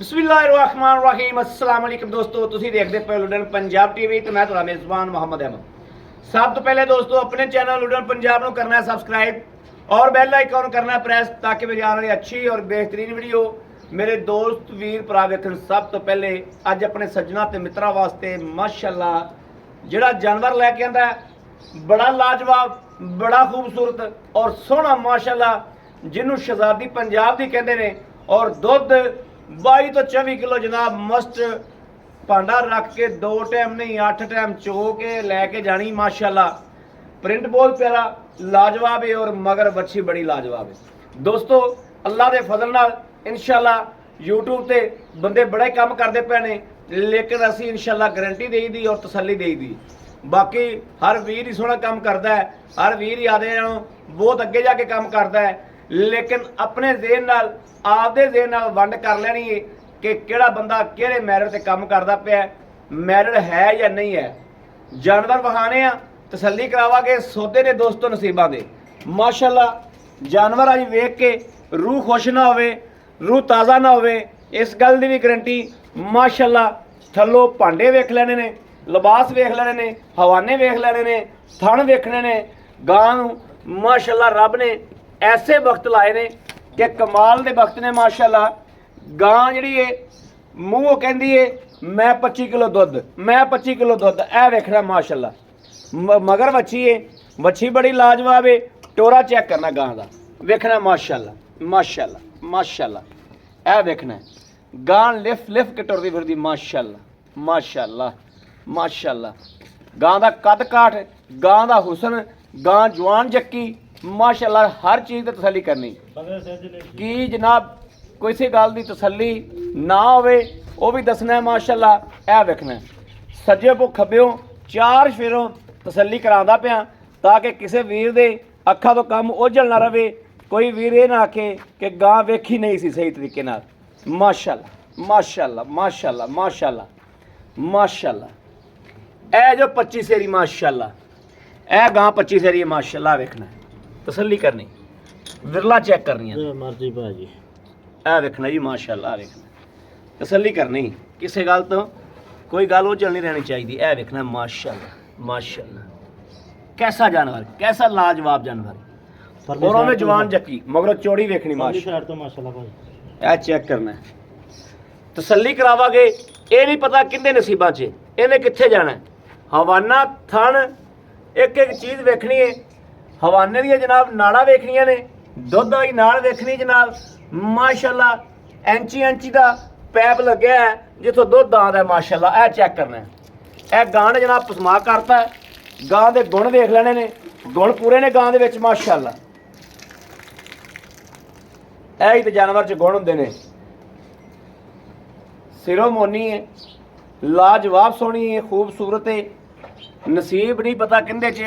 बिस्मिल्लाहिर्रहमानिर्रहीम अस्सलाम वालेकुम दोस्तों, ਤੁਸੀਂ ਦੇਖਦੇ ਪਏ ਲੁਡਨ ਪੰਜਾਬ ਟੀਵੀ ਤੇ ਮੈਂ ਤੁਹਾਡਾ ਮੇਜ਼ਬਾਨ ਮੁਹੰਮਦ ਅਹਿਮਦ। ਸਭ ਤੋਂ ਪਹਿਲੇ ਦੋਸਤੋ ਆਪਣੇ ਚੈਨਲ ਲੁਡਨ ਪੰਜਾਬ ਨੂੰ ਕਰਨਾ ਹੈ ਸਬਸਕ੍ਰਾइब और बेल आइकन करना प्रेस ताकि मेरी आने वाली अच्छी और बेहतरीन वीडियो मेरे दोस्त वीर भरा वेखण। सब तो पहले अज अपने सज्जना ते मित्रा वास्ते माशाअल्लाह जिहड़ा जानवर लैके आंदा है बड़ा लाजवाब, बड़ा खूबसूरत और सोहना माशाअल्लाह, जिन्हों शहजादी पंजाब दी कहंदे ने। और दुध 22 तो 24 किलो जनाब मस्ट भांडा रख के 2 टाइम नहीं 8 टाइम चो के लैके जानी माशाअल्लाह। प्रिंट बहुत प्यारा लाजवाब है और मगर बच्ची बड़ी लाजवाब है दोस्तों। अल्लाह के फजल नाल इंशाअल्लाह यूट्यूब ते बंदे बड़े काम करते पे ने, लेकिन असी इंशाअल्लाह गारंटी दे दी और तसल्ली दे दी। बाकी हर वीर ही सोहना काम करता है, हर वीर ही आदे बहुत अगे जाके काम करता है, लेकिन अपने जेहन नाल आपदे जेहन नाल वंड कर लेनी है कि किहड़ा बंदा किहड़े मैरिट ते काम करदा पिया, मैरिट है या नहीं है। जानवर वहाने आ तसल्ली करावांगे, सौदे ने दोस्तों नसीबां दे माशाअल्लाह। जानवर अज वेख के रूह खुश ना होवे, रूह ताज़ा ना होवे, इस गल की भी गारंटी माशाअल्लाह। थल्लों भांडे वेख लेने ने, लिबास वेख लेने ने, हवाने वेख लेने ने, थण वेखने ने। गां माशाअल्लाह रब ने ऐसे वक्त लाए ने कि कमाल दे वक्त ने माशाअल्लाह। गां जिहड़ी है मूँहों कहंदी है मैं 25 किलो दुध, मैं 25 किलो दुध, ऐ वेखना माशाअल्लाह। मगर वच्छी है, वच्छी बड़ी लाजवाब है। टोरा चेक करना गां का, वेखना माशाअल्लाह माशाअल्लाह माशाअल्लाह। ऐ वेखना गां लिफ लिफ के टुरदी फिरदी माशाअल्लाह माशाअल्लाह माशाअल्लाह। गां का कद काठ, गां का हुसन, गां जवान जक्की माशाअल्लाह। हर चीज़ की तसल्ली करनी कि जनाब किसी गल की तसल्ली ना होवे वो भी दसना है माशाअल्लाह। ऐ वेखना सज्जे पो खब्बेओ चार फेरों तसल्ली करांदा पिया ताकि किसी वीर दे अखा तो कम ओझल ना रहे। कोई वीर ये ना आखे कि गां वेखी नहीं सी सही तरीके नाल। माशाअल्लाह माशाअल्लाह माशाअल्लाह माशाअल्लाह माशाअल्लाह। ऐ जो 25 सेरी माशाअल्लाह, ऐ गां 25 सेरी माशाअल्लाह। वेखना तसल्ली करनी, विरला चेक करनी है मर्जी भाजी। ऐ वेखना जी माशाअल्लाह, वेखना तसल्ली करनी, किसी गल तो कोई गल ओझल नहीं रहनी चाहिए। ऐ वेखना माशाअल्लाह माशाअल्लाह। कैसा जानवर, कैसा लाजवाब जानवर और हमें जवान जक्की मगर चौड़ी वेखनी माशाअल्लाह। ऐ चेक करना तसल्ली करावांगे। ये नहीं पता किंदे नसीबां च इन्हें कित्थे जाना है। हवाना थण एक एक चीज़ वेखनी है। हवाने दी जनाब नाड़ा वेखनियां ने, दुध वाली नाड़ वेखनी जनाब माशाअल्लाह। इंची इंची का पैप लग्या है जिथों दुध आंदा है माशाअल्लाह। ऐ चेक करना है। यह गां ने जनाब पसमा करता है। गां के गुण देख लेने ने, गुण पूरे ने गां दे विच माशाअल्लाह। यही तो जानवर च गुण होंदे ने। सिरों मोनी है, लाजवाब सोहनी है, खूबसूरत है। नसीब नहीं पता किंदे च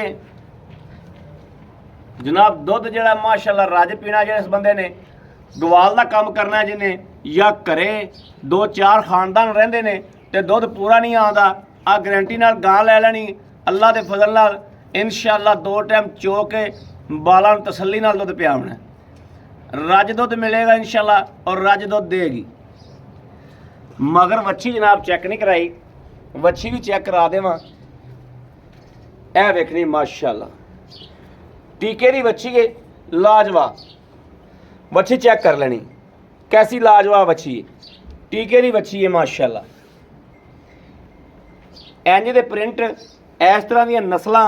जनाब। दुध जिहड़ा माशाअल्लाह रज पीना जिस बंदे ने गवाल का काम करना है जिन्हें, या घरे 2-4 खानदान रहिंदे ने ते दुध पूरा नहीं आंदा, आ गारंटी नाल गां लै लैनी अल्लाह के फजल नाल इंशाअल्लाह। 2 टाइम चो के बालां नूं तसल्ली नाल दुध पियावना, रज दुध मिलेगा इंशाअल्लाह और रज दुध देगी। मगर वच्छी जनाब चेक नहीं कराई, वच्छी भी चेक करा देवां। ऐ वेखनी माशाअल्लाह, टीके दी वच्छी है लाजवाब। वच्छी चेक कर लेनी कैसी लाजवाब वच्छी है, टीके दी वच्छी है माशाअल्लाह। इंज दे प्रिंट इस तरह दी नस्लां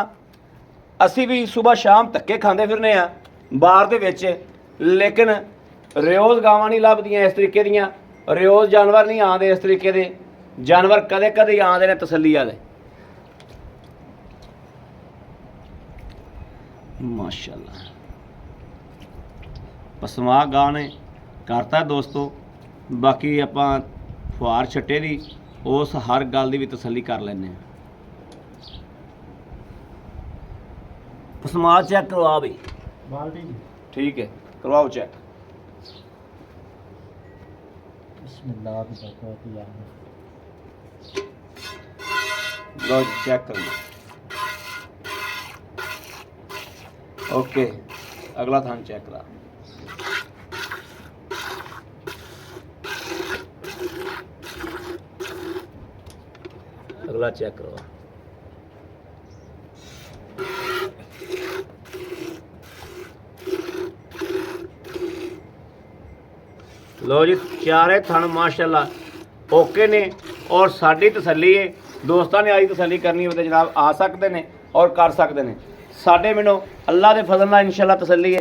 असी भी सुबह शाम धक्के खांदे फिरने आ बार दे विच, लेकिन रियोज गावां नहीं लभदियां इस तरीके दियां। रियोज जानवर नहीं आते इस तरीके दे जानवर, कदे कदे आते हैं तसल्ली वाले माशाअल्लाह। पसमा गां ने करता दोस्तों। बाकी आपां फुहार छट्टे दी उस हर गल की भी तसल्ली कर लैने। पसमा चेक करवा भी ठीक है, करवाओ चेक। लो चेक कर लो। ओके, अगला थान चेक करा। ਅਗਲਾ ਚੈੱਕ ਕਰੋ। ਲੋ ਜੀ ਚਾਰੇ ਥਣ ਮਾਸ਼ਾਅੱਲਾ ਓਕੇ ਨੇ ਔਰ ਸਾਡੀ ਤਸੱਲੀ ਹੈ। ਦੋਸਤਾਂ ਨੇ ਆਈ ਤਸੱਲੀ ਕਰਨੀ ਹੋਵੇ ਜਨਾਬ ਆ ਸਕਦੇ ਨੇ ਔਰ ਕਰ ਸਕਦੇ ਨੇ। ਸਾਡੇ ਮੈਨੂੰ ਅੱਲਾ ਦੇ ਫਜ਼ਲ ਨਾਲ ਇਨਸ਼ਾਅੱਲਾ ਤਸੱਲੀ ਹੈ।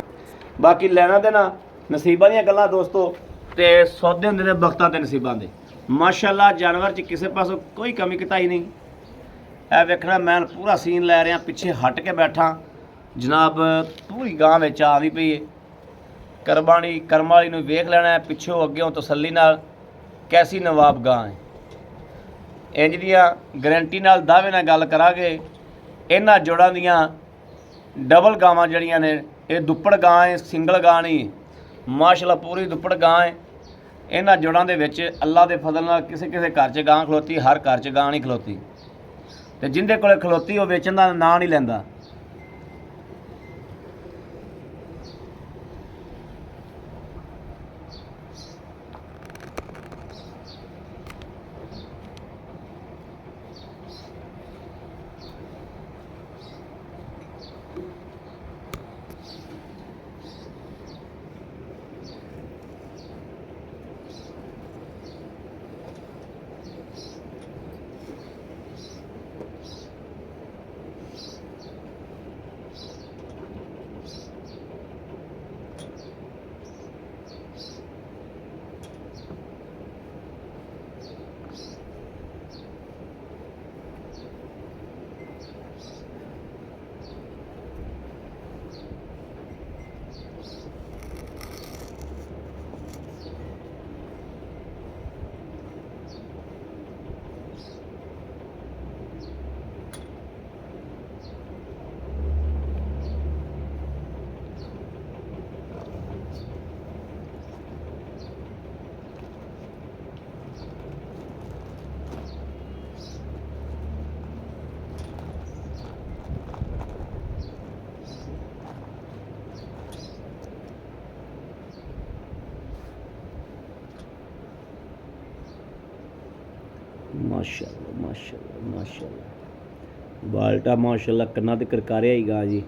ਬਾਕੀ ਲੈਣਾ ਦੇਣਾ ਨਸੀਬਾਂ ਦੀਆਂ ਗੱਲਾਂ ਦੋਸਤੋ, ਤੇ ਸੌਦੇ ਹੁੰਦੇ ਨੇ ਵਕਤਾਂ ਤੇ ਨਸੀਬਾਂ ਦੇ। ਮਾਸ਼ਾਅੱਲਾ ਜਾਨਵਰ 'ਚ ਕਿਸੇ ਪਾਸੋਂ ਕੋਈ ਕਮੀ ਕਤਾਈ ਨਹੀਂ। ਇਹ ਵੇਖਣਾ ਮੈਂ ਪੂਰਾ ਸੀਨ ਲੈ ਰਿਹਾ, ਪਿੱਛੇ ਹਟ ਕੇ ਬੈਠਾ ਜਨਾਬ। ਪੂਰੀ ਗਾਂ ਵਿੱਚ ਆ ਵੀ ਪਈ ਹੈ। ਕਰਮ ਵਾਲੀ ਨੂੰ ਵੇਖ ਲੈਣਾ ਹੈ ਪਿੱਛੋਂ ਅੱਗਿਓਂ ਤਸੱਲੀ ਨਾਲ ਕੈਸੀ ਨਵਾਬ ਗਾਂ ਹੈ। ਇੰਜ ਦੀਆਂ ਗਰੰਟੀ ਨਾਲ ਦਾਅਵੇ ਨਾਲ ਗੱਲ ਕਰਾਂਗੇ। ਇਹਨਾਂ ਜੋੜਾਂ ਦੀਆਂ ਡਬਲ ਗਾਵਾਂ ਜਿਹੜੀਆਂ ਨੇ ਇਹ ਦੁੱਪੜ ਗਾਂ ਹੈ, ਸਿੰਗਲ ਗਾਂ ਨਹੀਂ। ਮਾਸ਼ਾਅੱਲਾ ਪੂਰੀ ਦੁੱਪੜ ਗਾਂ ਹੈ। ਇਹਨਾਂ ਜੋੜਾਂ ਦੇ ਵਿੱਚ ਅੱਲਾ ਦੇ ਫਜ਼ਲ ਨਾਲ ਕਿਸੇ ਕਿਸੇ ਘਰ 'ਚ ਗਾਂ ਖਲੋਤੀ, ਹਰ ਘਰ 'ਚ ਗਾਂ ਨਹੀਂ ਖਲੋਤੀ। ਤੇ ਜਿੰਦੇ ਕੋਲੇ ਖਲੋਤੀ ਉਹ ਵੇਚਣ ਦਾ ਨਾਂ ਨਹੀਂ ਲੈਂਦਾ। माशाअल्लाह माशाअल्लाह माशाअल्लाह बाल्टा माशाअल्लाह कन्ना ते करकारिया ही गा जी।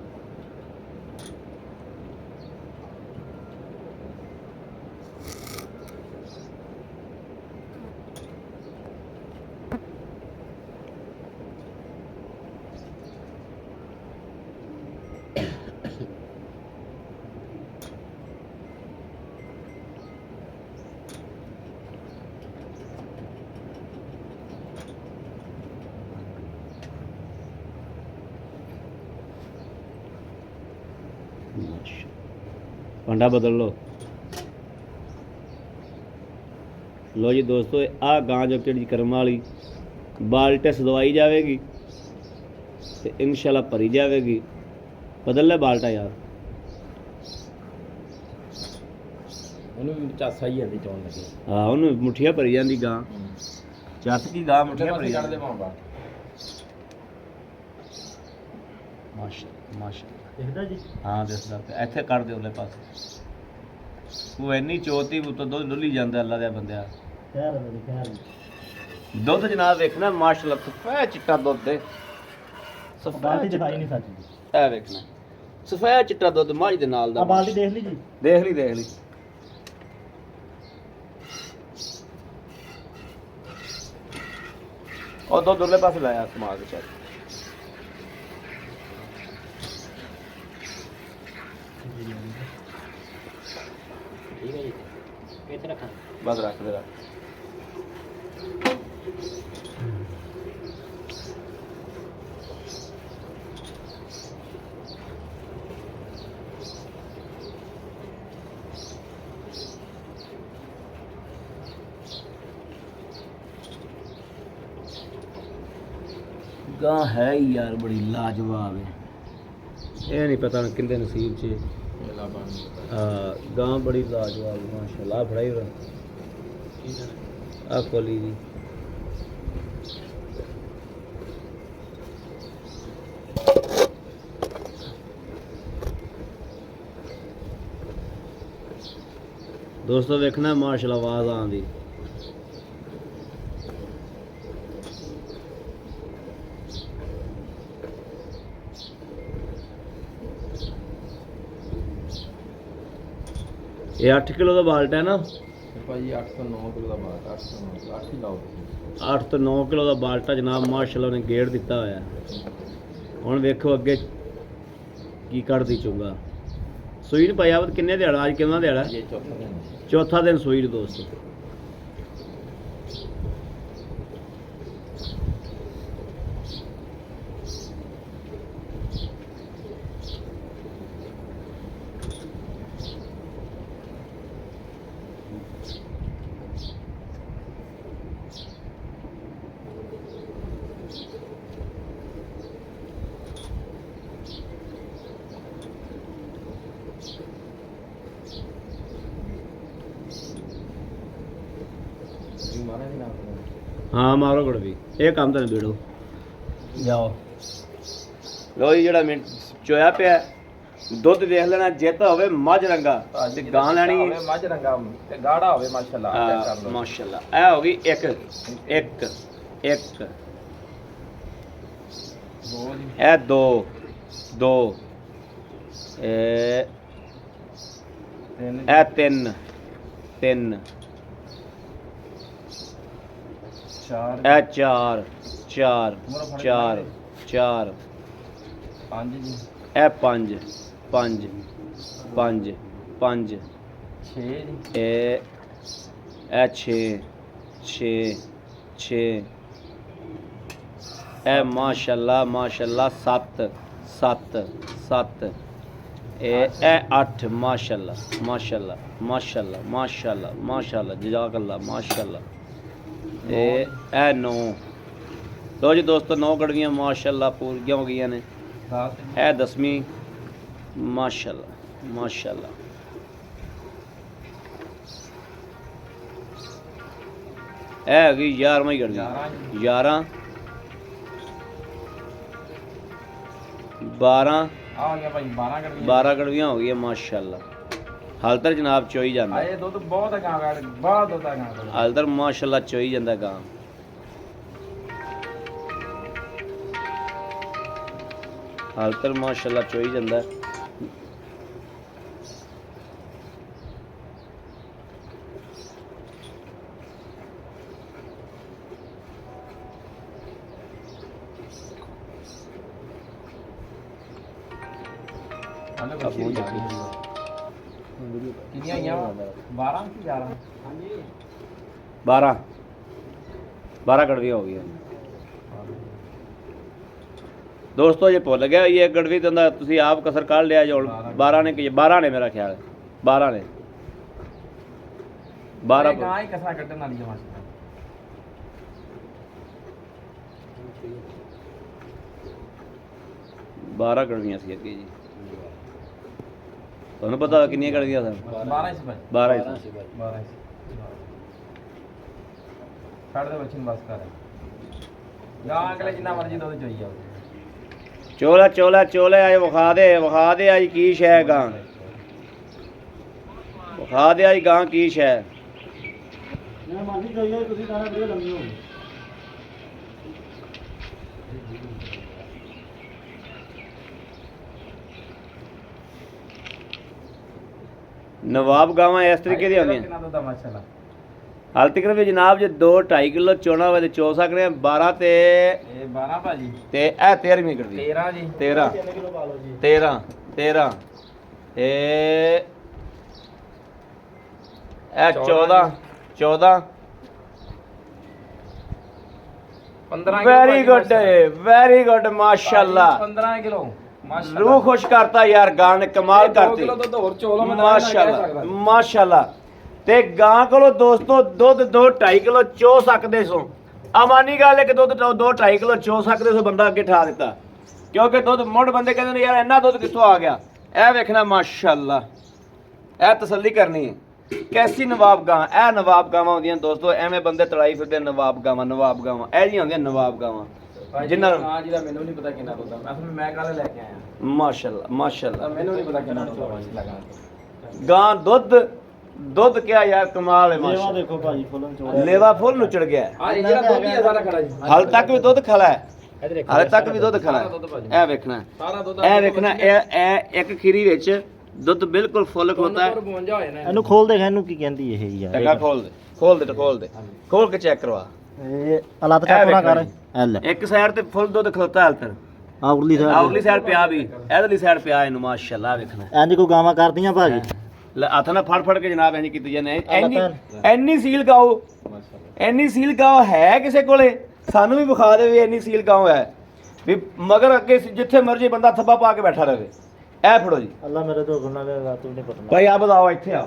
भांडा बदल लो जी दोस्तों। आ गां जो जी करम वाली बाल्टे सदवाई जाएगी तो इंशाल्लाह भरी जाएगी। बदल ले बाल्टा यार हाँ उन्होंने मुठिया भरी जाती गां चस की गां मुठिया भरी माशा माशा हाँ दसदा इत्थे कर दे उरले पासे वो इन्नी चोती तो दुध डुली जाता अल्लाह दे बंदिया। दुध जनाब वेखना माशाअल्लाह सफेद चिट्टा दुध दे वेखना सफेद चिट्टा दुध माई दे नाल दा। बाल्टी देख ली जी देख ली और दुध उरले पासे लाया समाज बेचारे बस रख दे गां है ही यार बड़ी लाजवाब है। ये नहीं पता किंदे नसीब च गां बड़ी लाजवाब माशाअल्लाह फड़ाई आ कोली जी। दोस्तों देखना माशाअल्लाह आवाज आंदी ਇਹ 8 ਕਿਲੋ ਦਾ ਬਾਲਟਾ ਹੈ ਨਾ ਭਾਜੀ 8 ਤੋਂ 9 ਕਿਲੋ ਦਾ ਬਾਲਟਾ 8 ਤੋਂ 9 8 ਹੀ ਲਾਓ 8 ਤੋਂ 9 ਕਿਲੋ ਦਾ ਬਾਲਟਾ ਜਨਾਬ ਮਾਸ਼ਾਅੱਲਾ ਨੇ ਗੇੜ ਦਿੱਤਾ ਹੋਇਆ। ਹੁਣ ਵੇਖੋ ਅੱਗੇ ਕੀ ਕੱਢਦੀ ਚੁੰਗਾ। ਸੂਈ ਨੂੰ ਪਾਇਆ ਕਿੰਨੇ ਦਿਹਾੜਾ ਅੱਜ ਕਿੰਨਾ ਦਿਹਾੜਾ? ਇਹ ਚੌਥਾ ਦਿਨ ਚੌਥਾ ਦਿਨ ਸੂਈ ਨੂੰ ਦੋਸਤੋ। ਮਾਰੇ ਨਹੀਂ ਨਾ ਹਾਂ ਮਾਰੋ ਗੜਵੀ ਇਹ ਕੰਮ ਤਾਂ ਨਿਬੇੜੋ ਜਾਓ। ਲੋ ਜੀ ਜਿਹੜਾ ਮਿੰਟ ਚੋਇਆ ਪਿਆ ਦੁੱਧ ਦੇਖ ਲੈਣਾ ਜਿੱਤ ਹੋਵੇ ਮੱਝ ਰੰਗਾ ਤੇ ਗਾਂ ਲੈਣੀ ਹੋਵੇ ਮੱਝ ਰੰਗਾ ਤੇ ਗਾੜਾ ਹੋਵੇ ਮਾਸ਼ਾਅੱਲਾ ਚੈੱਕ ਕਰ ਲਓ ਮਾਸ਼ਾਅੱਲਾ। ਇਹ ਹੋ ਗਈ ਇੱਕ ਦੋ ਜੀ ਇਹ ਦੋ ਇਹ ਤਿੰਨ ਤਿੰਨ ਚਾਰ ਇਹ ਚਾਰ ਪੰਜ ਜੀ ਇਹ ਪੰਜ 6 ਜੀ ਇਹ 6 ਇਹ ਮਾਸ਼ਾਅੱਲਾ 7 ਇਹ 8 ਮਾਸ਼ਾਅੱਲਾ ਜਜ਼ਾਕੱਲਾ ਮਾਸ਼ਾਅੱਲਾ। ਇਹ 9 ਲੋ ਜੀ ਦੋਸਤੋ 9 ਗੜਵੀਆਂ ਮਾਸ਼ਾਅੱਲਾ ਪੂਰੀਆਂ ਹੋ ਗਈਆਂ ਨੇ। 10 ਇਹ 10ਵੀਂ ਮਾਸ਼ਾਅੱਲਾ। ਇਹ ਹੋ ਗਈ 11ਵੀਂ ਗੜਵੀ 11 12 ਆ ਗਿਆ ਭਾਈ 12 ਕਰ 12 ਗੜਵੀਆਂ ਹੋ ਗਈਆਂ ਮਾਸ਼ਾਅੱਲਾ। ਹਾਲ ਤੱਕ ਜਨਾਬ ਚੋਈ ਜਾਂਦਾ ਆਏ ਦੁੱਧ ਬਹੁਤ ਹੈ ਗਾਂ ਗਾੜ ਬਹੁਤ ਦੁੱਧ ਹੈ ਗਾਂ ਹਾਲ ਤੱਕ ਮਾਸ਼ਾਅੱਲਾ ਚੋਈ ਜਾਂਦਾ ਗਾਂ। ਹਾਲ ਤੱਕ ਮਾਸ਼ਾਅੱਲਾ ਚੋਈ ਜਾਂਦਾ। ਕਿੰਨੀਆਂ ਆਈਆਂ 12 ਕਿ 11 ਹਾਂਜੀ 12 ਗੜਵੀਆਂ ਹੋ ਗਈਆਂ ਦੋਸਤੋ। ਜੇ ਭੁੱਲ ਗਿਆ ਇਹ ਗੜਵੀ ਦਿੰਦਾ ਤੁਸੀਂ ਆਪ ਕਸਰ ਕੱਢ ਲਿਆ ਜੋ 12 ਨੇ ਕਿ 12 ਨੇ ਮੇਰਾ ਖਿਆਲ 12 ਨੇ 12 ਗਾਂ ਹੀ ਕਸਾ ਕੱਢਣ ਵਾਲੀ ਜਮਾਂ 12 ਗੜਵੀਆਂ ਸੀ ਅੱਗੇ ਜੀ। ਤੁਹਾਨੂੰ ਪਤਾ ਕਿੰਨੀਆਂ ਗੜਵੀਆਂ ਸਨ? 12 ਸੀ ਭਾਈ 12 ਹੀ ਸੀ। 12 ਛੱਡ ਦੇ ਬੱਚੇ ਨੂੰ ਬਸ ਕਰ ਗਾਂ ਅਗਲੇ ਜਿੰਨਾ ਮਰਜੀ ਦੁੱਧ ਚੋਈ ਜਾਓ। ਚੋਲਾ ਆਏ ਵਿਖਾ ਦੇ ਅੱਜ ਕੀ ਸ਼ੈ ਗਾਂ ਵਿਖਾ ਦੇ ਅੱਜ ਗਾਂ ਕੀ ਸ਼ੈ। ਮੈਂ ਮਾਨੀ ਚਾਹੀਏ ਤੁਸੀਂ ਸਾਰਾ ਵੀਡੀਓ ਲੰਮੀ ਹੋ ਨਵਾਬ ਗਾਵਾਂ ਇਸ ਤਰੀਕੇ ਦੀਆਂ ਹੁੰਦੀਆਂ ਕਿੰਨਾ ਦੁੱਧ ਆ ਮਾਸ਼ਾਅੱਲਾ। ਹਾਲ ਤੱਕ ਵੀ ਜਨਾਬ ਜੇ 2 2.5 ਕਿਲੋ ਚੋਣਾ ਹੋਵੇ ਤੇ ਚੋ ਸਕਦੇ ਆ। 12 ਤੇ ਇਹ 12 ਭਾਜੀ ਤੇ ਇਹ 13ਵੀਂ ਕਰਦੀ 13 ਜੀ 13 3 ਕਿਲੋ ਪਾ ਲਓ ਜੀ 13 ਇਹ 14 15 ਵੈਰੀ ਗੁੱਡ ਮਾਸ਼ਾਅੱਲਾ। 15 ਕਿਲੋ ਮਾਸ਼ਾਅੱਲਾ। ਰੂਹ ਖੁਸ਼ ਕਰਤਾ ਯਾਰ ਗਾਂ ਨੇ ਕਮਾਲ 2 ਕਰਤੀ ਕਿਲੋ ਦੁੱਧ ਹੋਰ ਚੋਲੋ ਮੈਂ ਮਾਸ਼ਾਅੱਲਾ। ਤੇ ਗਾਂ ਕੋਲੋਂ ਦੋਸਤੋ ਦੁੱਧ 2 2.5 ਕਿਲੋ ਚੋ ਸਕਦੇ ਸੋ। ਅਮਾਨੀ ਗੱਲ ਹੈ ਕਿ ਦੁੱਧ 2 2.5 ਕਿਲੋ ਚੋ ਸਕਦੇ ਸੋ। ਬੰਦਾ ਅੱਗੇ ਠਾ ਦਿੱਤਾ ਕਿਉਂਕਿ ਦੁੱਧ ਮੁੱਢ ਬੰਦੇ ਕਹਿੰਦੇ ਨੇ ਯਾਰ ਇੰਨਾ ਦੁੱਧ ਕਿੱਥੋਂ ਆ ਗਿਆ। ਇਹ ਵੇਖਣਾ ਮਾਸ਼ਾਅੱਲਾ ਇਹ ਤਸੱਲੀ ਕਰਨੀ ਹੈ ਕੈਸੀ ਨਵਾਬ ਗਾਂ। ਇਹ ਨਵਾਬ ਗਾਵਾਂ ਹੁੰਦੀਆਂ ਦੋਸਤੋ ਐਵੇਂ ਬੰਦੇ ਤੜਾਈ ਫਿਰਦੇ ਨਵਾਬ ਗਾਵਾਂ ਇਹ ਜੀ ਹੁੰਦੀਆਂ ਨਵਾਬ ਗਾਵਾਂ ਜਿਨ੍ਹਾਂ ਹਾਂ ਜਿਹਦਾ ਮੈਨੂੰ ਨਹੀਂ ਪਤਾ ਕਿੰਨਾ ਦੁੱਧ ਆ। ਮੈਂ ਕੱਲ ਲੈ ਕੇ ਆਇਆ ਮਾਸ਼ਾਅੱਲਾ ਮੈਨੂੰ ਨਹੀਂ ਪਤਾ ਕਿੰਨਾ ਦੁੱਧ ਆ ਮਾਸ਼ਾਅੱਲਾ। ਗਾਂ ਦੁੱਧ ਕਿਆ ਯਾਰ ਕਮਾਲ ਹੈ ਲੇਵਾ ਮਾਸ਼ਾਅੱਲਾ। ਦੇਖੋ ਭਾਜੀ ਫੁੱਲਨ ਚੋੜਾ ਲੇਵਾ ਫੁੱਲ ਨੁਚੜ ਗਿਆ ਹੈ। ਆ ਜਿਹੜਾ ਦੁੱਧ ਹੀ ਆ ਸਾਰਾ ਖੜਾ ਜੀ। ਹਾਲ ਤੱਕ ਵੀ ਦੁੱਧ ਖਲਾ ਹੈ ਇਧਰ ਦੇਖੋ ਹਾਲੇ ਤੱਕ ਵੀ ਦੁੱਧ ਖਲਾ ਹੈ। ਇਹ ਵੇਖਣਾ ਸਾਰਾ ਦੁੱਧ ਇਹ ਵੇਖਣਾ ਇਹ ਇੱਕ ਖੀਰੀ ਵਿੱਚ ਦੁੱਧ ਬਿਲਕੁਲ ਫੁੱਲ ਖਲੋਤਾ ਹੈ। 52 ਹੋਏ ਨੇ ਇਹਨੂੰ ਖੋਲ ਦੇਖ, ਇਹਨੂੰ ਕੀ ਕਹਿੰਦੀ ਇਹ ਯਾਰ। ਚੰਗਾ ਖੋਲ ਦੇ ਖੋਲ ਕੇ ਚੈੱਕ ਕਰਵਾ। ਇਹ ਅਲੱਤ ਚਾ ਪੂਰਾ ਕਰ ਐਲ ਇੱਕ ਸਾਈਡ ਤੇ ਫੁੱਲ ਦੁੱਧ ਖਲੋਤਾ ਹਾਲ ਤੱਕ, ਆਉਰਲੀ ਆਉਰਲੀ ਸਾਈਡ ਪਿਆ ਵੀ, ਇਧਰਲੀ ਸਾਈਡ ਪਿਆ ਇਹਨੂੰ ਮਾਸ਼ਾਅੱਲਾ ਵੇਖਣਾ। ਇੰਜ ਕੋਈ ਗਾਵਾਂ ਕਰਦੀਆਂ ਭਾਜੀ। ਹੱਥ ਨਾਲ ਫੜ ਕੇ ਜਨਾਬ ਇੰਜ ਕੀਤੀ ਜਾਂਦੇ। ਐਨੀ ਸੀਲ ਗਾਓ, ਐਨੀ ਸੀਲ ਗਾਓ ਹੈ ਕਿਸੇ ਕੋਲੇ? ਸਾਨੂੰ ਵੀ ਵਿਖਾ ਦੇ ਵੀ ਇੰਨੀ ਸੀਲ ਗਾਓ ਹੈ ਵੀ ਮਗਰ ਅੱਗੇ ਜਿੱਥੇ ਮਰਜੀ ਬੰਦਾ ਥੱਬਾ ਪਾ ਕੇ ਬੈਠਾ ਰਹੇ। ਇਹ ਫੜੋ ਜੀ। ਅੱਲਾ ਮੇਰੇ ਤੋਂ ਗੁਨਾਹ ਦੇ ਰਾਤ ਨੂੰ ਨਹੀਂ ਪਤਾ। ਭਾਈ ਆਬਦ ਆਓ ਇੱਥੇ ਆ।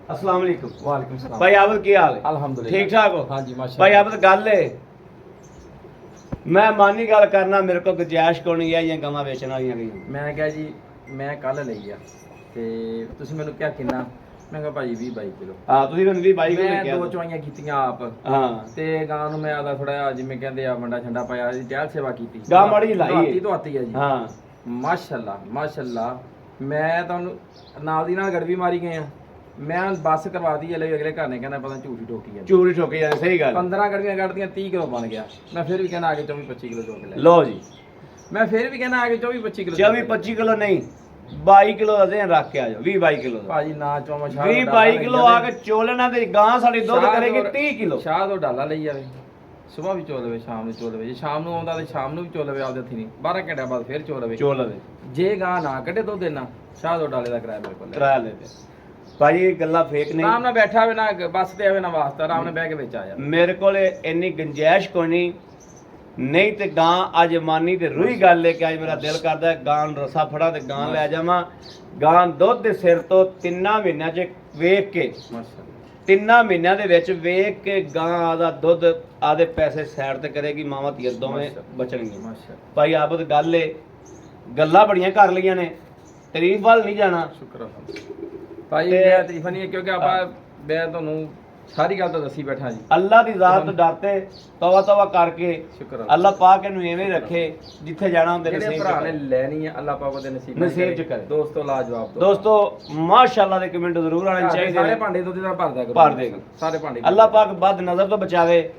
अस्सलाम वालेकुम। ਵਾਲੇਕੁਮ ਸਲਾਮ भाई आबद की हाल है? अल्हम्दुलिल्लाह ठीक ठाक हो? हाँ जी माशाल्लाह। भाई आबद गल है, मैं मानी गल करना, मेरे को गुंजाइश को नहीं है ये गवां बेचण वालियां गईयां। ਮੈਂ ਕਿਹਾ ਜੀ ਮੈਂ ਕੱਲ ਲਈ ਆ ਤੇ ਤੁਸੀਂ ਮੈਨੂੰ ਕਿਹਾ ਕਿੰਨਾ, ਮੈਂ ਕਿਹਾ ਭਾਜੀ 20-22 ਕਿਲੋ। हां ਤੁਸੀਂ ਮੈਨੂੰ ਵੀ ਬਾਈ ਮੈਂ ਨੇ ਕਿਹਾ ਦੋ ਚਵਾਈਆਂ ਕੀਤੀਆਂ ਆਪ ਹਾਂ ਤੇ ਗਾਂ ਨੂੰ ਮੈਂ ਆਦਾ ਥੋੜਾ ਜਿਵੇਂ ਕਹਿੰਦੇ ਆ ਮੰਡਾ ਛੰਡਾ ਪਾਇਆ, ਜਹਿਲ ਸੇਵਾ ਕੀਤੀ। ਗਾਂ ਮਾੜੀ ਜਿਹੀ ਲਾਈ ਹੈ। ਧੋਤੀ ਆ ਜੀ। ਹਾਂ ਮਾਸ਼ਾਅੱਲਾ ਮਾਸ਼ਾਅੱਲਾ। ਮੈਂ ਤੁਹਾਨੂੰ ਨਾਲ ਦੀ ਨਾਲ ਗੜਵੀ ਮਾਰੀ ਗਏ ਆ। ਮੈਂ ਬੱਸ ਕਰਵਾਤੀ ਹੈ, ਅਗਲੇ ਘਰ ਨੇ ਕਹਿੰਦਾ ਪਤਾ ਝੂਠੀ ਠੋਕੀ ਆ। ਚੂਰੀ ਠੋਕੀ ਜਾਂਦੇ, ਸਹੀ ਗੱਲ। 15 ਗੜਵੀਆਂ ਕੱਢਦੀਆਂ 30 ਕਿਲੋ ਬਣ ਗਿਆ। ਮੈਂ ਫਿਰ ਵੀ ਕਹਿੰਦਾ ਆ ਕੇ 24-25 ਕਿਲੋ ਚੋਕ ਲੈ। ਲਓ ਜੀ, ਮੈਂ ਫਿਰ ਵੀ ਕਹਿੰਦਾ ਆ ਕੇ 24-25 ਕਿਲੋ 24-25 ਕਿਲੋ ਨਹੀਂ 22 ਕਿਲੋ ਅਜੇ ਰੱਖ ਕੇ ਆ ਜਾਓ। 20-22 ਕਿਲੋ ਦਾ ਭਾਜੀ ਨਾ ਚੋਮਾ ਸ਼ਾਹ 20-22 ਕਿਲੋ ਆ ਕੇ ਚੋਲਣਾ ਤੇ ਗਾਂ ਸਾਡੀ ਦੁੱਧ ਕਰੇਗੀ 30 ਕਿਲੋ। ਸ਼ਾਹ ਤੋਂ ਡਾਲਾ ਲਈ ਜਾਵੇ, ਸਵੇਰ ਵੀ ਚੋ ਲਵੇ, ਸ਼ਾਮ ਨੂੰ ਚੋ ਲਵੇ। ਜੇ ਸ਼ਾਮ ਨੂੰ ਆਉਂਦਾ ਤੇ ਸ਼ਾਮ ਨੂੰ ਵੀ ਚੋ ਲਵੇ, ਆਪਦੇ ਹੱਥੀ ਨਹੀਂ। 12 ਘੰਟਿਆਂ ਬਾਅਦ ਫਿਰ ਚੋ ਲਵੇ। ਚੋਲ ਦੇ ਜੇ ਗਾਂ ਨਾ ਕੱਢੇ ਦੁੱਧ ਦੇਣਾ, ਸ਼ਾਹ ਤੋਂ ਡਾਲੇ ਦਾ ਕਿਰਾਇਆ ਮੇਰੇ ਕੋਲ ਲੈ। ਕਰਾ ਲੈ ਤੇ ਭਾਈ ਇਹ ਗੱਲਾਂ ਫੇਕ ਨਹੀਂ। ਆਰਾਮ ਨਾਲ ਬੈਠਾ ਹੋਵੇ ਨਾ, ਬੱਸ ਤੇ ਆਵੇ ਨਾ ਵਾਸਤਾ, ਆਰਾਮ ਨਾਲ ਬਹਿ ਕੇ ਵਿੱਚ ਆ ਜਾ। ਮੇਰੇ ਕੋਲੇ ਇੰਨੀ ਗੁੰਜਾਇਸ਼ ਕੋਈ ਨਹੀਂ ਤੇ ਗਾਂ ਅੱਜ ਮਾਨੀ ਤੇ ਰੂਹੀ ਗੱਲ ਹੈ ਕਿ ਅੱਜ ਮੇਰਾ ਦਿਲ ਕਰਦਾ ਹੈ ਗਾਂ ਨੂੰ ਰਸਾ ਫੜਾ ਤੇ ਗਾਂ ਲੈ ਜਾਵਾਂ। ਗਾਂ ਦੁੱਧ ਦੇ ਸਿਰ ਤੋਂ 3 ਮਹੀਨਿਆਂ 'ਚ ਵੇਖ ਕੇ, ਮਾਸ਼ਾਅੱਲਾ 3 ਮਹੀਨਿਆਂ ਦੇ ਵਿੱਚ ਵੇਖ ਕੇ ਗਾਂ ਦਾ ਦੁੱਧ ਆਦੇ ਪੈਸੇ ਸਾਈਡ ਤੇ ਕਰੇਗੀ, ਮਾਵਾਂ ਧੀਆਂ ਦੋਵੇਂ ਬਚਣਗੀਆਂ। ਮਾਸ਼ਾਅੱਲਾ ਭਾਈ ਆਬਦ ਗੱਲ ਏ, ਗੱਲਾਂ ਬੜੀਆਂ ਕਰ ਲਈਆਂ ਨੇ, ਤਾਰੀਫ ਵੱਲ ਨਹੀਂ ਜਾਣਾ। ਸ਼ੁਕਰ ਹੈ ਭਾਈ। ਮੈਂ ਤਾਰੀਫ ਨਹੀਂ, ਕਿਉਂਕਿ ਆਪਾਂ ਮੈਂ ਤੁਹਾਨੂੰ ਸਾਰੀ ਗੱਲ ਤਾਂ ਦੱਸੀ ਬੈਠਾ ਜੀ। ਅੱਲਾ ਦੀ ਜ਼ਾਤ ਤੋਂ ਡਰਤੇ ਤੌਬਾ ਕਰਕੇ ਸ਼ੁਕਰ ਹੈ ਅੱਲਾ ਪਾਕ ਇਹਨੂੰ ਐਵੇਂ ਰੱਖੇ ਜਿੱਥੇ ਜਾਣਾ ਹੁੰਦੇ ਜਿਹੜੇ ਨਸੀਬ ਭਰਾ ਨੇ ਚ ਲੈਣੀ ਹੈ, ਅੱਲਾਹ ਪਾਕ ਉਹਦੇ ਨਸੀਬ ਨਸੀਬ ਚ ਕਰੇ। ਦੋਸਤੋ ਲਾਜਵਾਬ ਦੋ ਦੋਸਤੋ ਮਾਸ਼ਾਅੱਲਾ ਦੇ ਕਮੈਂਟ ਜ਼ਰੂਰ ਆਣੇ ਚਾਹੀਦੇ ਸਾਰੇ ਨੇ। ਭਾਂਡੇ ਦੁੱਧ ਦਾ ਭਰਦਾ ਕਰੋ, ਭਰ ਦੇਗਾ। ਸਾਰੇ ਭਾਂਡੇ ਅੱਲਾ ਪਾਕ ਬਦ ਨਜ਼ਰ ਤੋਂ ਬਚਾਵੇ।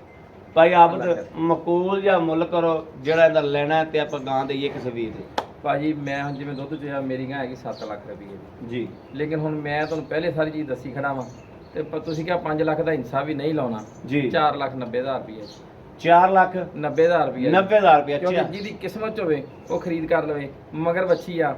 ਭਾਈ ਆਬਦ ਮਕੂਲ ਜਾਂ ਮੁੱਲ ਕਰੋ ਜਿਹੜਾ ਇਹਦਾ ਲੈਣਾ ਹੈ ਤੇ ਆਪਾਂ ਗਾਂ ਦੇਈਏ ਕਿਸੇ ਵੀਰ ਦੇ। ਭਾਜੀ ਮੈਂ ਹੁਣ ਜਿਵੇਂ ਦੁੱਧ ਚ ਮੇਰੀ ਗਾਂ ਹੈਗੀ 7 ਲੱਖ ਰੁਪਏ ਦੀ, ਜੀ ਲੇਕਿਨ ਹੁਣ ਮੈਂ ਤੁਹਾਨੂੰ ਪਹਿਲੇ ਸਾਰੀ ਚੀਜ਼ ਦੱਸੀ ਖੜਾ ਵਾਂ ਤੇ ਤੁਸੀਂ ਕਿਹਾ 5 ਲੱਖ ਦਾ ਹਿੱਸਾ ਵੀ ਨਹੀਂ ਲਾਉਣਾ। ਜੀ 4,90,000 ਰੁਪਏ 4,90,000 ਰੁਪਏ 90,000 ਰੁਪਏ। ਕਿਉਂਕਿ ਅੱਛਾ ਜਿਹਦੀ ਕਿਸਮਤ ਚ ਹੋਵੇ ਉਹ ਖਰੀਦ ਕਰ ਲਵੇ। ਮਗਰ ਬੱਚੀ ਆ,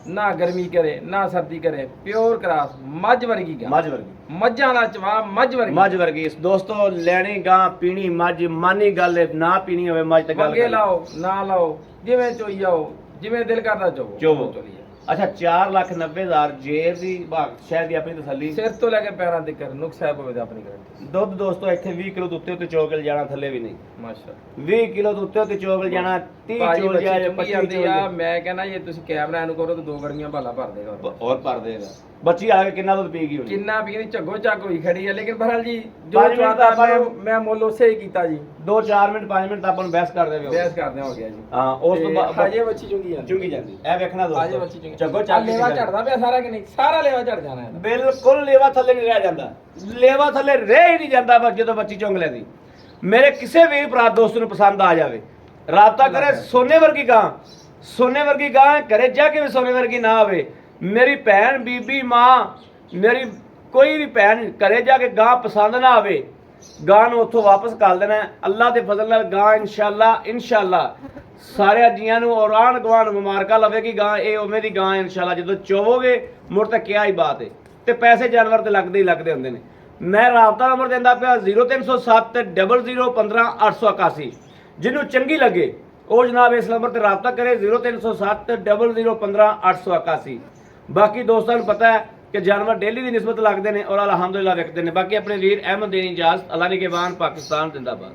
ਨਾ ਗਰਮੀ ਕਰੇ ਨਾ ਸਰਦੀ ਕਰੇ, ਪਿਓਰ ਕਰਾਸ ਮੱਝ ਵਰਗੀ ਗਾਂ, ਮੱਝ ਵਰਗੀ, ਮੱਝਾਂ ਦਾ ਚਵਾ ਮੱਝ ਵਰਗੀ। ਮੱਝ ਵਰਗੀ। ਦੋਸਤੋ ਲੈਣੀ ਗਾਂ ਪੀਣੀ ਮੱਝ, ਮਾਨੀ ਗੱਲ ਹੈ, ਨਾ ਪੀਣੀ ਹੋਵੇ ਮੱਝ ਤੇ ਗੱਲ ਮੰਗੇ ਕਰ ਲਾਓ ਨਾ ਲਾਓ, ਜਿਵੇਂ ਚੋਈ ਜਾਓ, ਜਿਵੇਂ ਦਿਲ ਕਰਦਾ ਚੋਵੋ ਚੋਵੋ। ਚੋਲੀ ਜਾਓ। ਅੱਛਾ 4,90,000 ਜੇਰ ਦੀ ਭਾਗ ਸ਼ਹਿਰ ਦੀ ਆਪਣੀ ਤਸੱਲੀ। ਸਿਰ ਤੋਂ ਲੈ ਕੇ ਪੈਰਾਂ ਤੱਕ ਨੁਕਸ ਹੈ ਪਵੇ ਆਪਣੀ ਗਰੰਟੀ। ਦੁੱਧ ਦੋਸਤੋ ਇੱਥੇ 20 ਕਿਲੋ ਤੋਂ ਉੱਤੇ ਚੋਗਲ ਜਾਣਾ, ਥੱਲੇ ਵੀ ਨਹੀਂ। ਮਾਸ਼ਾਅੱਲਾ 20 ਕਿਲੋ ਤੋਂ ਉੱਤੇ ਚੋਗਲ ਜਾਣਾ, 30 ਭਾਜੀ ਚੋਲ ਬੱਚੀ ਜਾਏ, ਚੰਗੀ 25 ਆਉਂਦੀ ਆ। ਚੋਲ ਮੈਂ ਕਹਿੰਦਾ ਜੇ ਤੁਸੀਂ ਕੈਮਰਾ ਇਹਨੂੰ ਕਰੋ ਤਾਂ 2 ਗਰਮੀਆਂ ਭਾਲਾ ਭਰ ਦੇਗਾ। ਹੋਰ ਭਰ ਦੇਗਾ। ਬੱਚੀ ਆ ਕੇ ਕਿੰਨਾ ਦੁੱਧ ਪੀ ਗਈ ਹੋਣੀ? ਕਿੰਨਾ ਵੀ ਨਹੀਂ, ਝੱਗੋ ਝੱਗ ਹੋਈ ਖੜੀ ਹੈ। ਲੇਕਿਨ ਬਹਰਾਲ ਜੀ ਜੋ 5 ਮਿੰਟ ਚਾਹਤਾ ਆਪਾਂ ਨੂੰ- ਮੈਂ ਮੁੱਲ ਉਸੇ ਹੀ ਕੀਤਾ ਜੀ। 2-4 ਮਿੰਟ 5 ਮਿੰਟ ਤਾਂ ਆਪਾਂ ਨੂੰ ਬਹਿਸ ਕਰ ਦੇਵੇ। ਬਹਿਸ ਕਰਦੇ ਹੋ ਗਿਆ ਜੀ। ਹਾਂ ਉਸ ਤੋਂ ਬਾਅਦ ਹਜੇ ਬੱਚੀ ਚੁੰਗੀ ਜਾਂਦੀ, ਚੁੰਗੀ ਜਾਂਦੀ। ਇਹ ਵੇਖਣਾ ਹਜੇ ਦੋਸਤੋ ਬੱਚੀ ਚੁੰਗੀ ਚੱਗੋ ਆਹ ਚੱਗ ਲੇਵਾ ਝੜਦਾ ਪਿਆ ਸਾਰਾ ਕਿ ਨਹੀਂ, ਸਾਰਾ ਲੇਵਾ ਝੜ ਜਾਣਾ ਇਹਦਾ। ਬਿਲਕੁਲ ਲੇਵਾ ਥੱਲੇ ਨਹੀਂ ਰਹਿ ਜਾਂਦਾ, ਲੇਵਾ ਥੱਲੇ ਰਹਿ ਹੀ ਨਹੀਂ ਜਾਂਦਾ ਬਸ ਜਦੋਂ ਬੱਚੀ ਚੁੰਗ ਲੈਂਦੀ। ਮੇਰੇ ਕਿਸੇ ਵੀਰ ਭਰਾ ਦੋਸਤ ਨੂੰ ਪਸੰਦ ਆ ਜਾਵੇ, ਰਾਬਤਾ ਕਰੇ। ਸੋਨੇ ਵਰਗੀ ਗਾਂ, ਸੋਨੇ ਵਰਗੀ ਗਾਂ ਘਰੇ ਜਾ ਕੇ ਵੀ ਸੋਨੇ ਵਰਗੀ ਨਾ ਆਵੇ। ਮੇਰੀ ਭੈਣ, ਬੀਬੀ, ਮਾਂ, ਮੇਰੀ ਕੋਈ ਵੀ ਭੈਣ ਘਰੇ ਜਾ ਕੇ ਗਾਂ ਪਸੰਦ ਨਾ ਆਵੇ, ਗਾਂ ਨੂੰ ਉੱਥੋਂ ਵਾਪਸ ਕਰ ਦੇਣਾ। ਅੱਲਾਹ ਦੇ ਫਜ਼ਲ ਨਾਲ ਗਾਂ ਇਨਸ਼ਾਅੱਲਾ ਸਾਰਿਆਂ ਜੀਆਂ ਨੂੰ ਔਰ ਆਂਢ ਗੁਆਂਢ ਮੁਬਾਰਕਾਂ ਲਵੇਗੀ ਗਾਂ। ਇਹ ਉਵੇਂ ਦੀ ਗਾਂ ਇਨਸ਼ਾਅੱਲਾ ਜਦੋਂ ਚੋਵੋਗੇ ਮੁੜ ਤਾਂ ਕਿਆ ਹੀ ਬਾਤ ਹੈ। ਤੇ ਪੈਸੇ ਜਾਨਵਰ ਤੇ ਲੱਗਦੇ ਹੀ ਲੱਗਦੇ ਹੁੰਦੇ ਨੇ। ਮੈਂ ਰਾਬਤਾ ਨੰਬਰ ਦਿੰਦਾ ਪਿਆ 0307 00 15 881। ਜਿਹਨੂੰ ਚੰਗੀ ਲੱਗੇ ਉਹ ਜਨਾਬ ਇਸ ਨੰਬਰ ਤੇ ਰਾਬਤਾ ਕਰੇ 0307 00 15 881। ਬਾਕੀ ਦੋਸਤਾਂ ਨੂੰ ਪਤਾ ਹੈ ਕਿ ਜਾਨਵਰ ਡੇਲੀ ਦੀ ਨਿਸਬਤ ਲੱਗਦੇ ਨੇ ਔਰ ਅਲਹਮਦੁਲਿਲਾ ਵਿਕਦੇ ਨੇ। ਬਾਕੀ ਆਪਣੇ ਵੀਰ ਅਹਿਮਦ ਦੇਣੀ ਇਜਾਜ਼ਤ। ਅੱਲਾ ਨਿਗਹਿਬਾਨ, ਪਾਕਿਸਤਾਨ ਜ਼ਿੰਦਾਬਾਦ।